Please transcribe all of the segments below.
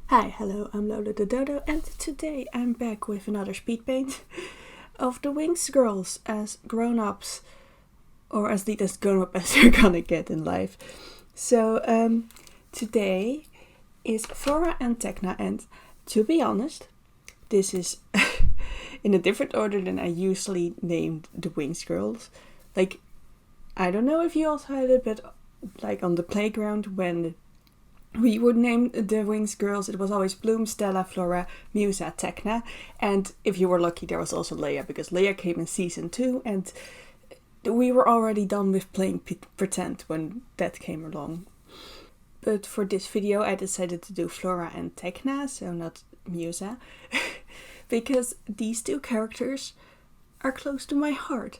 Hi, hello, I'm Lola the Dodo, and today I'm back with another speed paint of the Winx girls as grown-ups, or as neat as grown-up as they're gonna get in life. So, today is Flora and Tecna, and to be honest, this is in a different order than I usually named the Winx girls. Like, I don't know if you also had it, but like on the playground when we would name the Winx girls, it was always Bloom, Stella, Flora, Musa, Tecna, and if you were lucky there was also Leia, because Leia came in season 2 and we were already done with playing pretend when that came along. But for this video I decided to do Flora and Tecna, so not Musa, because these two characters are close to my heart.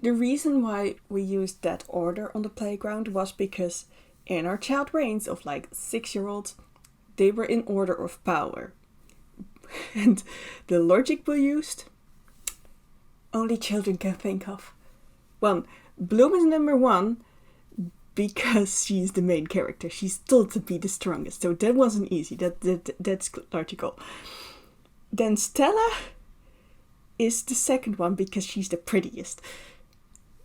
The reason why we used that order on the playground was because in our child brains of like 6-year-olds, they were in order of power. And the logic we used, only children can think of. 1. Bloom is number 1 because she's the main character. She's thought to be the strongest, so that wasn't easy. That's logical. Then Stella is the second one because she's the prettiest.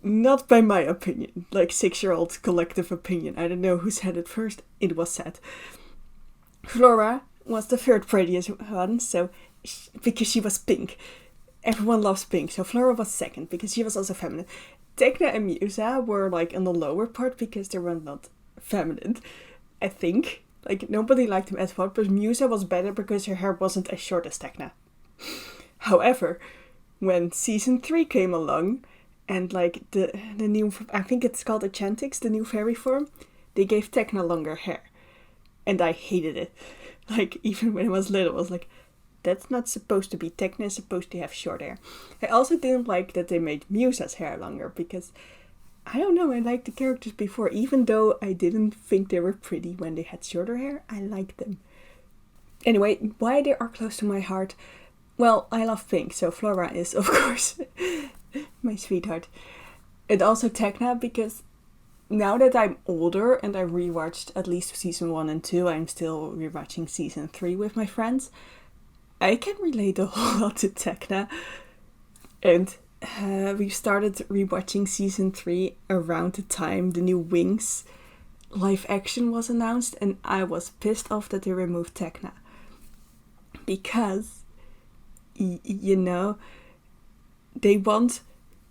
Not by my opinion, like 6-year-old collective opinion. I don't know who said it first, it was said. Flora was the third prettiest one, because she was pink. Everyone loves pink, so Flora was second because she was also feminine. Tecna and Musa were like in the lower part because they were not feminine, I think. Like nobody liked them as well, but Musa was better because her hair wasn't as short as Tecna. However, when season 3 came along, and like the new, I think it's called Achantix, the new fairy form, they gave Tecna longer hair. And I hated it. Like even when I was little, I was like, that's not supposed to be. Tecna is supposed to have short hair. I also didn't like that they made Musa's hair longer because, I don't know, I liked the characters before. Even though I didn't think they were pretty when they had shorter hair, I liked them. Anyway, why they are close to my heart? Well, I love pink, so Flora is, of course, my sweetheart. And also Tecna, because now that I'm older and I rewatched at least season 1 and 2, I'm still rewatching season 3 with my friends, I can relate a whole lot to Tecna. And we started rewatching season 3 around the time the new Winx live action was announced, and I was pissed off that they removed Tecna. Because, you know, they want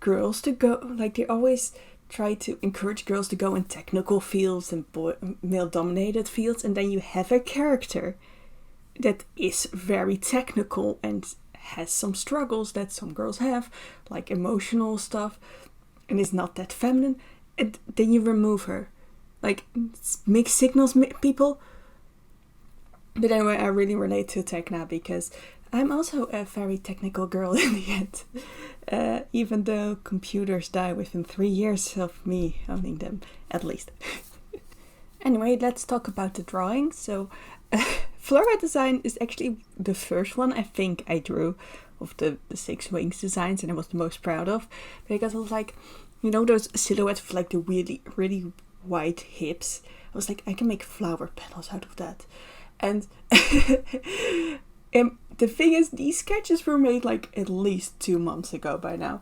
girls to go, like they always try to encourage girls to go in technical fields and male-dominated fields, and then you have a character that is very technical and has some struggles that some girls have, like emotional stuff, and is not that feminine, and then you remove her. Like, mixed signals, people. But anyway, I really relate to Tecna because I'm also a very technical girl in the end. Even though computers die within 3 years of me owning them, at least. Anyway, let's talk about the drawing. So, Flora design is actually the first one I think I drew of the 6 Winx designs, and I was the most proud of. Because I was like, you know those silhouettes with like the really, really wide hips? I was like, I can make flower petals out of that. And the thing is, these sketches were made like at least 2 months ago by now.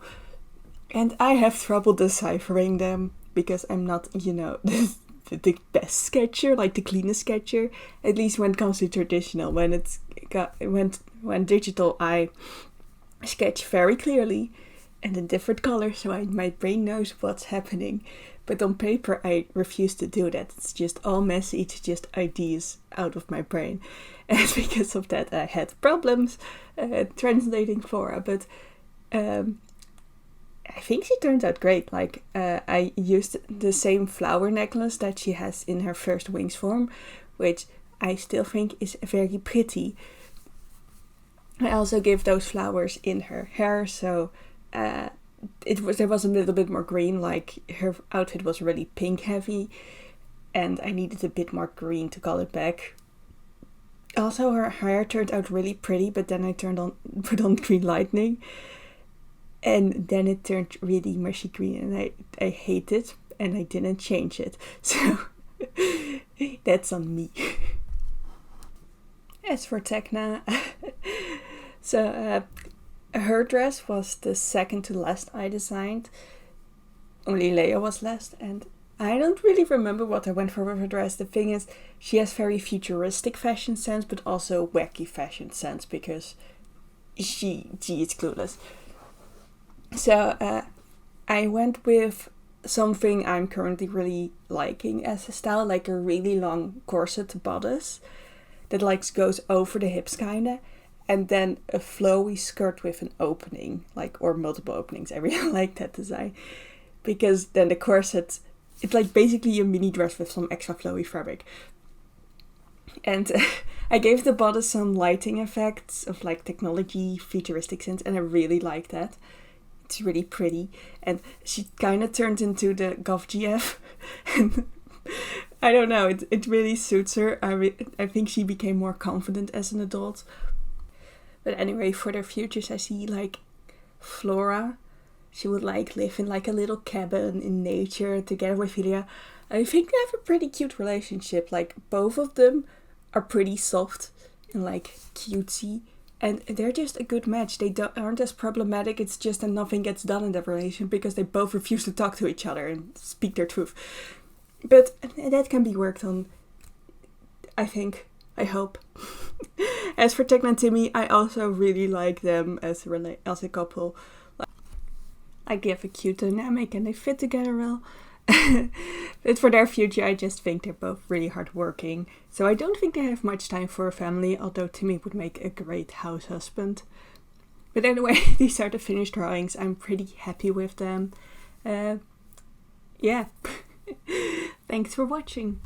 And I have trouble deciphering them because I'm not, you know, the best sketcher, like the cleanest sketcher. At least when it comes to traditional. When digital, I sketch very clearly and in different colors, so my brain knows what's happening. But on paper, I refuse to do that. It's just all messy. It's just ideas out of my brain. And because of that, I had problems translating Flora. But I think she turned out great. Like, I used the same flower necklace that she has in her first Winx form, which I still think is very pretty. I also gave those flowers in her hair, so there was a little bit more green, like her outfit was really pink heavy and I needed a bit more green to color back. Also, her hair turned out really pretty, but then I put on green lightning and then it turned really mushy green and I hate it and I didn't change it, so that's on me. As for Tecna, so her dress was the second to last I designed. Only Leia was last, and I don't really remember what I went for with her dress. The thing is, she has very futuristic fashion sense, but also wacky fashion sense, because she is clueless. So I went with something I'm currently really liking as a style, like a really long corset bodice that like goes over the hips kinda, and then a flowy skirt with an opening, like, or multiple openings. I really like that design, because then the corset, it's like basically a mini dress with some extra flowy fabric. And I gave the bodice some lighting effects of like technology, futuristic sense, and I really like that. It's really pretty, and she kind of turned into the GovGF. And I don't know, it really suits her. I think she became more confident as an adult. But anyway, for their futures, I see like Flora. She would like live in like a little cabin in nature together with Julia. I think they have a pretty cute relationship. Like, both of them are pretty soft and like cutesy, and they're just a good match. They aren't as problematic. It's just that nothing gets done in their relation because they both refuse to talk to each other and speak their truth. But that can be worked on, I think. I hope. As for Tecna and Timmy, I also really like them as a couple. Like, they have a cute dynamic and they fit together well. But for their future, I just think they're both really hardworking. So I don't think they have much time for a family, although Timmy would make a great house husband. But anyway, these are the finished drawings. I'm pretty happy with them. Yeah. Thanks for watching.